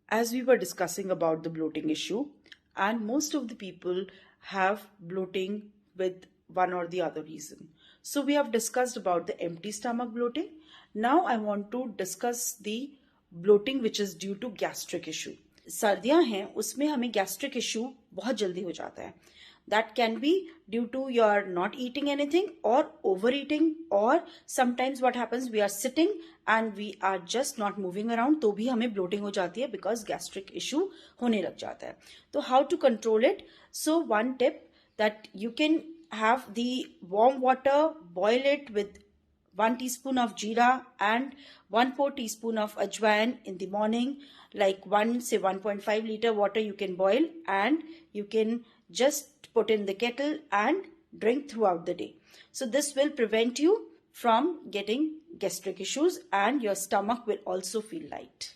As we were discussing about the bloating issue, and most of the people have bloating with one or the other reason. So we have discussed about the empty stomach bloating. Now I want to discuss the bloating which is due to gastric issue. सर्दियां हैं उसमें हमें gastric issue बहुत जल्दी हो जाता है. That can be due to your not eating anything or overeating, or sometimes what happens, we are sitting and we are just not moving around, तो भी हमें bloating हो जाती है because gastric issue होने लग जाता है. तो how to control it? So one tip, that you can have the warm water, boil it with 1 teaspoon of jeera and 1/4 teaspoon of ajwain in the morning, like 1.5 liter water you can boil, and you can just put in the kettle and drink throughout the day. So this will prevent you from getting gastric issues, and your stomach will also feel light.